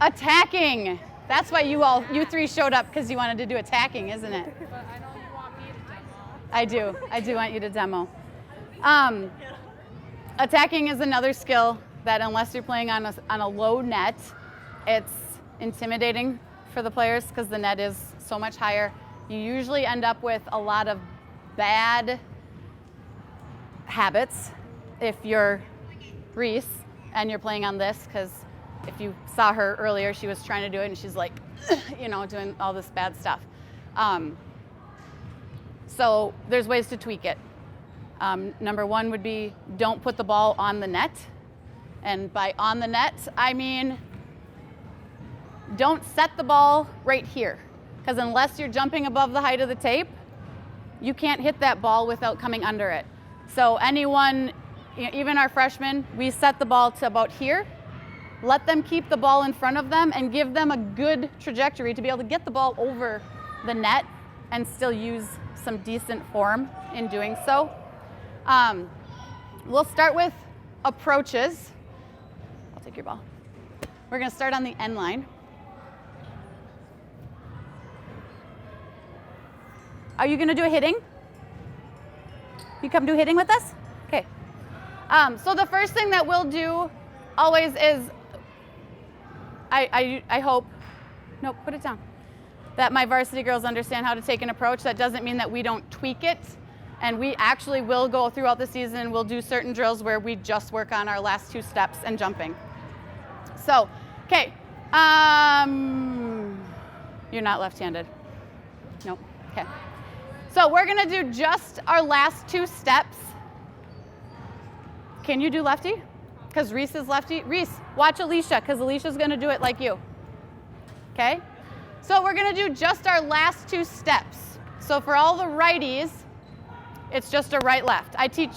Attacking. That's why you three showed up, because you wanted to do attacking, isn't it? But I know you want me to demo. I do want you to demo. Attacking is another skill that, unless you're playing on a low net, it's intimidating for the players because the net is so much higher. You usually end up with a lot of bad habits if you're Reese and you're playing on this, because if you saw her earlier, she was trying to do it and she's like, doing all this bad stuff. So there's ways to tweak it. Number one would be, don't put the ball on the net. And by on the net, I mean, don't set the ball right here. Because unless you're jumping above the height of the tape, you can't hit that ball without coming under it. So anyone, even our freshmen, we set the ball to about here. Let them keep the ball in front of them and give them a good trajectory to be able to get the ball over the net and still use some decent form in doing so. We'll start with approaches. I'll take your ball. We're going to start on the end line. Are you going to do a hitting? You come do hitting with us? Okay. So the first thing that we'll do always is, I hope, no, put it down, that my varsity girls understand how to take an approach. That doesn't mean that we don't tweak it. And we actually will go throughout the season, we'll do certain drills where we just work on our last two steps and jumping. So, okay. You're not left-handed. Nope. Okay. So we're going to do just our last two steps. Can you do lefty? Because Reese is lefty. Reese, watch Alicia, because Alicia's going to do it like you. Okay? So we're going to do just our last two steps. So for all the righties, it's just a right-left. I teach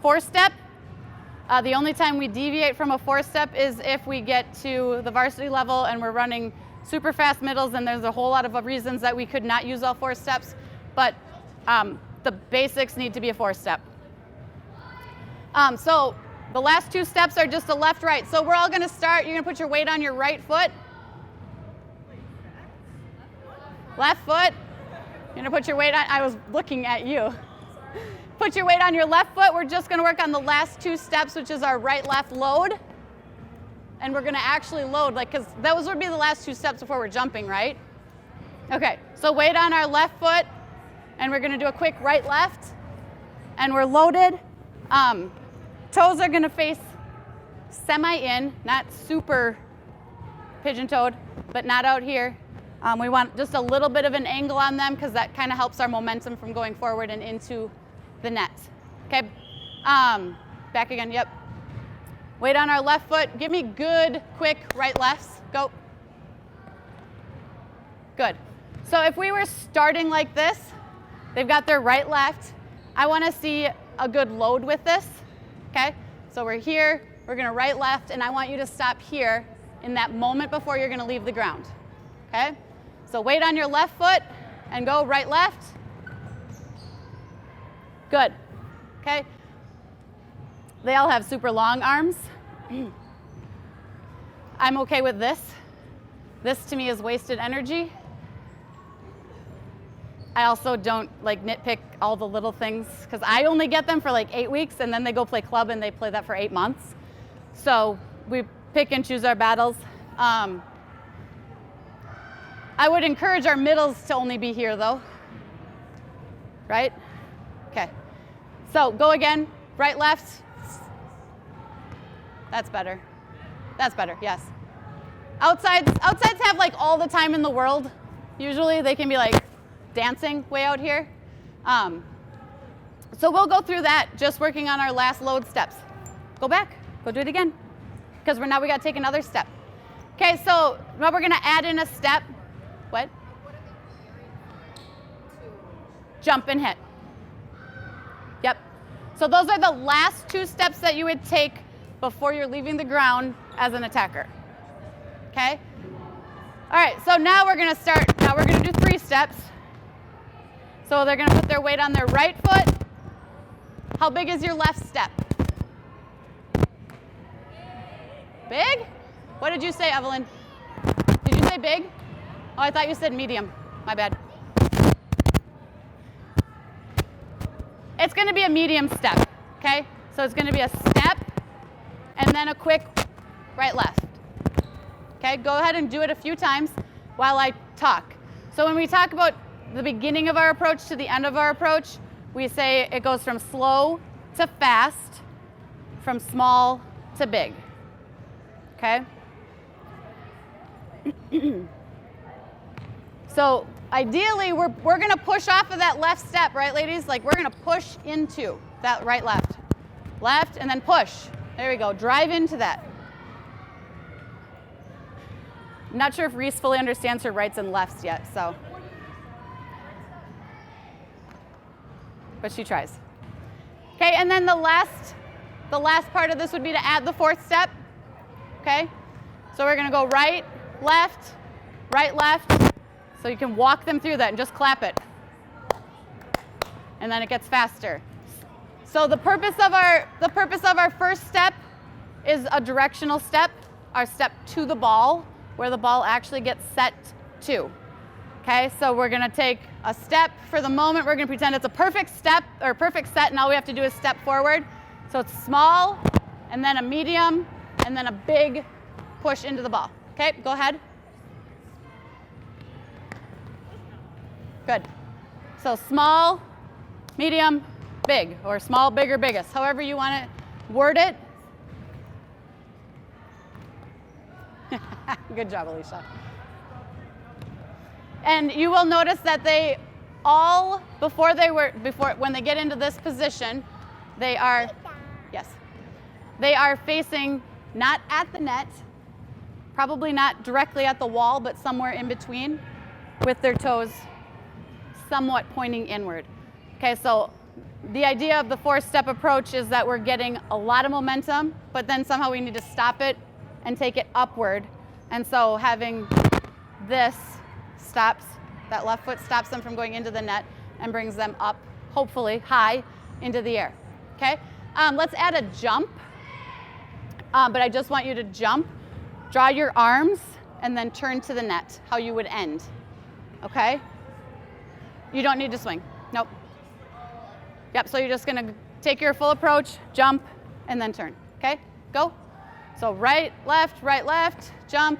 four-step. The only time we deviate from a four-step is if we get to the varsity level and we're running super fast middles, and there's a whole lot of reasons that we could not use all four steps. But the basics need to be a four-step. So the last two steps are just a left-right. So we're all going to start. You're going to put your weight on your right foot. Left foot. You're going to put your weight on. I was looking at you. Put your weight on your left foot. We're just going to work on the last two steps, which is our right-left load. And we're going to actually load, because those would be the last two steps before we're jumping, right? Okay, so weight on our left foot, and we're going to do a quick right-left. And we're loaded. Toes are going to face semi-in, not super pigeon-toed, but not out here. We want just a little bit of an angle on them, because that kind of helps our momentum from going forward and into the net. Okay, back again, yep. Weight on our left foot. Give me good, quick right-lefts. Go. Good. So if we were starting like this, they've got their right-left. I want to see a good load with this. Okay, so we're here, we're going to right-left, and I want you to stop here in that moment before you're going to leave the ground. Okay, so weight on your left foot and go right-left. Good. Okay. They all have super long arms. I'm okay with this. This to me is wasted energy. I also don't nitpick all the little things, because I only get them for 8 weeks, and then they go play club and they play that for 8 months. So we pick and choose our battles. I would encourage our middles to only be here though. Right? Okay. So go again, right, left. That's better. That's better, yes. Outsides have all the time in the world. Usually they can be dancing way out here. So we'll go through that, just working on our last load steps. Go back, go do it again. Because now we got to take another step. Okay, so now we're going to add in a step. What? Jump and hit. Yep. So those are the last two steps that you would take before you're leaving the ground as an attacker. Okay? All right, so now we're going to start. Now we're going to do 3 steps. So they're going to put their weight on their right foot. How big is your left step? Big? What did you say, Evelyn? big? Oh, I thought you said medium. My bad. It's going to be a medium step, okay? So it's going to be a step and then a quick right left. Okay, go ahead and do it a few times while I talk. So when we talk about the beginning of our approach to the end of our approach, we say it goes from slow to fast, from small to big. Okay? So ideally, we're going to push off of that left step, right, ladies? Like, we're going to push into that right left. Left, and then push. There we go. Drive into that. I'm not sure if Reese fully understands her rights and lefts yet, so. But she tries. Okay, and then the last part of this would be to add the fourth step. Okay? So we're going to go right, left, so you can walk them through that and just clap it. And then it gets faster. So the purpose of our first step is a directional step, our step to the ball, where the ball actually gets set to. Okay, so we're going to take a step for the moment. We're going to pretend it's a perfect step or perfect set, and all we have to do is step forward. So it's small, and then a medium, and then a big push into the ball. Okay, go ahead. Good. So small, medium, big, or small, bigger, biggest, however you want to word it. Good job, Alicia. And you will notice that they all, when they get into this position, they are facing not at the net, probably not directly at the wall, but somewhere in between, with their toes somewhat pointing inward. Okay, so the idea of the four-step approach is that we're getting a lot of momentum, but then somehow we need to stop it and take it upward. And so having this stops, that left foot stops them from going into the net and brings them up, hopefully high, into the air. Okay, let's add a jump, but I just want you to jump, draw your arms, and then turn to the net, how you would end. Okay? You don't need to swing. Nope. Yep, so you're just going to take your full approach, jump, and then turn. Okay? Go. So right, left, jump.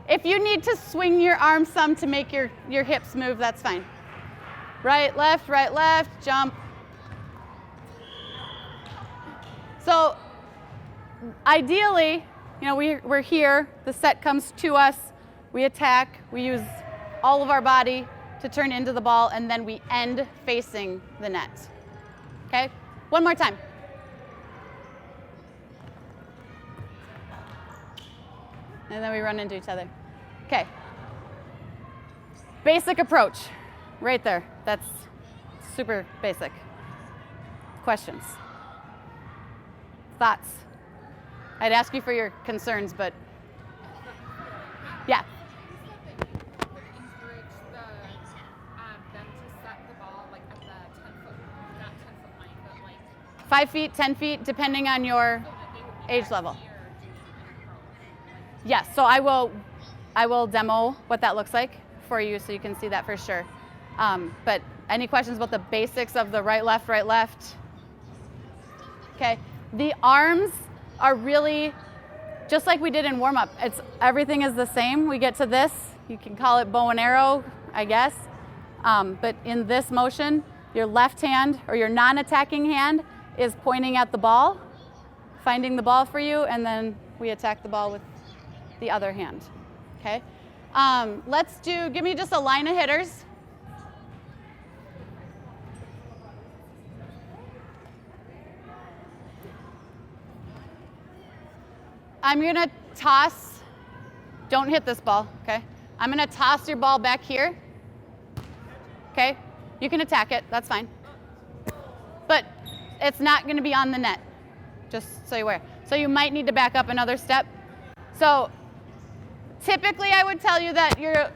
If you need to swing your arms some to make your hips move, that's fine. Right, left, jump. So ideally, we're here, the set comes to us, we attack, we use all of our body to turn into the ball, and then we end facing the net. Okay? One more time. And then we run into each other. Okay. Basic approach, right there. That's super basic. Questions? Thoughts? I'd ask you for your concerns, but yeah. Encourage them to set the ball like at the 10-foot, not 10-foot line, but like 5 feet, 10 feet, depending on your age level. Yes, so I will demo what that looks like for you so you can see that for sure. But any questions about the basics of the right, left? Okay, the arms are really, just like we did in warm-up, everything is the same. We get to this, you can call it bow and arrow, I guess. But in this motion, your left hand or your non-attacking hand is pointing at the ball, finding the ball for you, and then we attack the ball with the other hand. Okay? Give me just a line of hitters. I'm going to toss, don't hit this ball, okay? I'm going to toss your ball back here, okay? You can attack it, that's fine. But it's not going to be on the net, just so you're aware. So you might need to back up another step. So typically I would tell you that your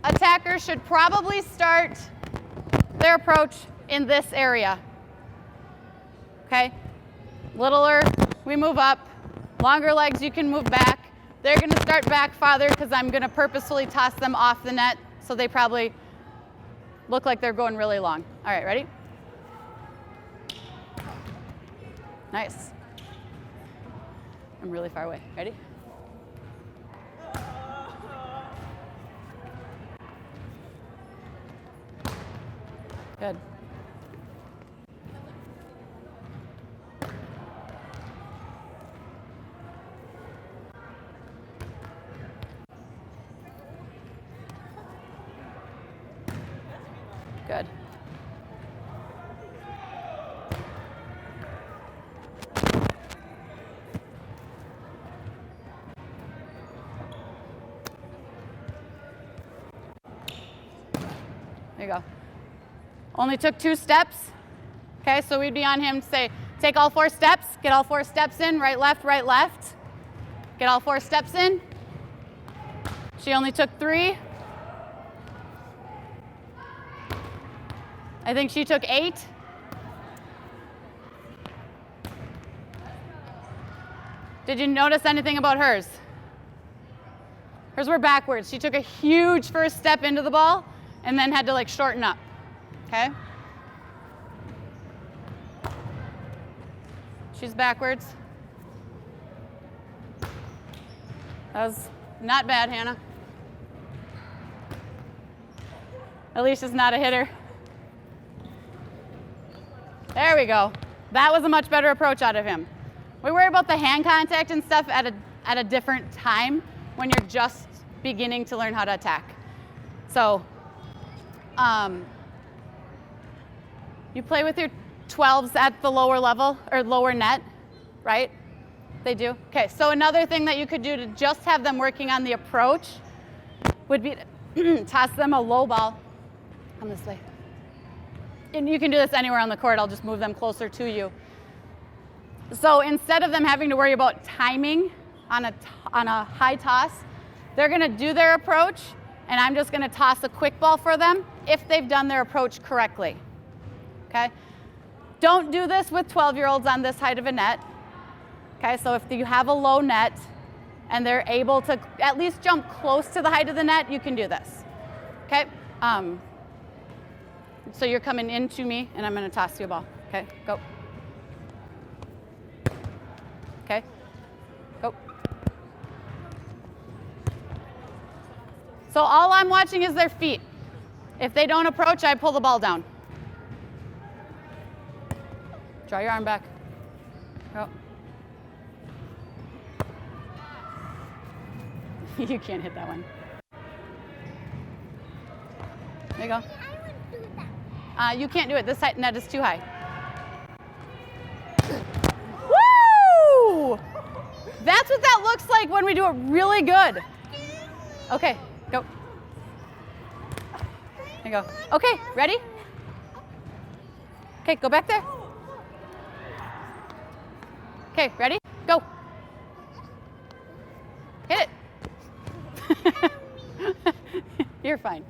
attacker should probably start their approach in this area, okay? Littler, we move up. Longer legs, you can move back. They're going to start back farther because I'm going to purposefully toss them off the net, so they probably look like they're going really long. All right, ready? Nice. I'm really far away. Ready? Good. Good. There you go. Only took 2 steps. Okay, so we'd be on him to say, take all 4 steps, get all 4 steps in, right, left, get all 4 steps in. She only took 3. I think she took 8. Did you notice anything about hers? Hers were backwards. She took a huge first step into the ball and then had to like shorten up, okay? She's backwards. That was not bad, Hannah. Alicia's not a hitter. There we go. That was a much better approach out of him. We worry about the hand contact and stuff at a different time when you're just beginning to learn how to attack. So you play with your 12s at the lower level or lower net, right? They do? Okay, so another thing that you could do to just have them working on the approach would be to toss them a low ball. Come this way. And you can do this anywhere on the court. I'll just move them closer to you. So instead of them having to worry about timing on a high toss, they're going to do their approach, and I'm just going to toss a quick ball for them if they've done their approach correctly. Okay? Don't do this with 12-year-olds on this height of a net. Okay, so if you have a low net and they're able to at least jump close to the height of the net, you can do this. Okay? So you're coming into me, and I'm going to toss you a ball. Okay, go. Okay, go. So all I'm watching is their feet. If they don't approach, I pull the ball down. Draw your arm back. Go. You can't hit that one. There you go. You can't do it. This net is too high. Woo! That's what that looks like when we do it really good. Okay, go. There you go. Okay, ready? Okay, go back there. Okay, ready? Go. Hit it. You're fine.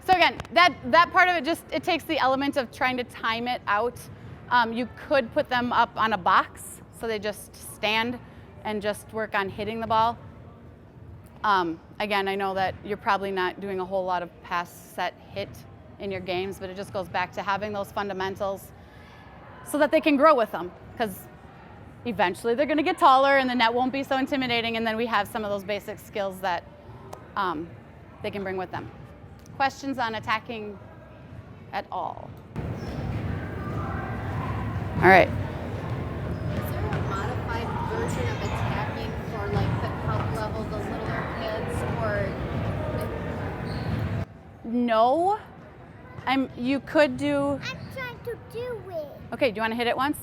So again, that part of it it takes the element of trying to time it out. You could put them up on a box so they just stand and just work on hitting the ball. Again, I know that you're probably not doing a whole lot of pass, set, hit in your games, but it just goes back to having those fundamentals so that they can grow with them, because eventually they're going to get taller and the net won't be so intimidating, and then we have some of those basic skills that they can bring with them. Questions on attacking at all? All right. Is there a modified version of attacking for like the help level, the littler kids, or? No. You could do. I'm trying to do it. Okay, do you want to hit it once?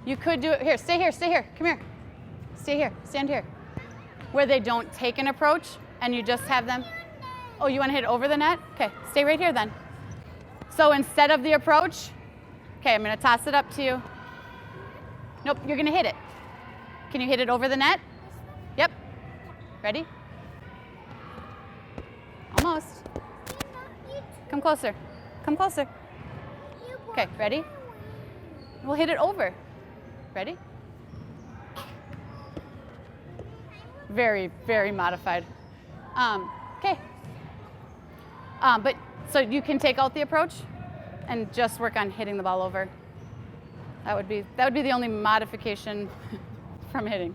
You could do it. Here, stay here, come here. Stay here, stand here. Where they don't take an approach and you just have them. Oh, you want to hit it over the net? Okay, stay right here then. So instead of the approach, okay, I'm going to toss it up to you. Nope, you're going to hit it. Can you hit it over the net? Yep. Ready? Almost. Come closer. Come closer. Okay, ready? We'll hit it over. Ready? very, very modified. Okay. But so you can take out the approach and just work on hitting the ball over. That would be the only modification from hitting.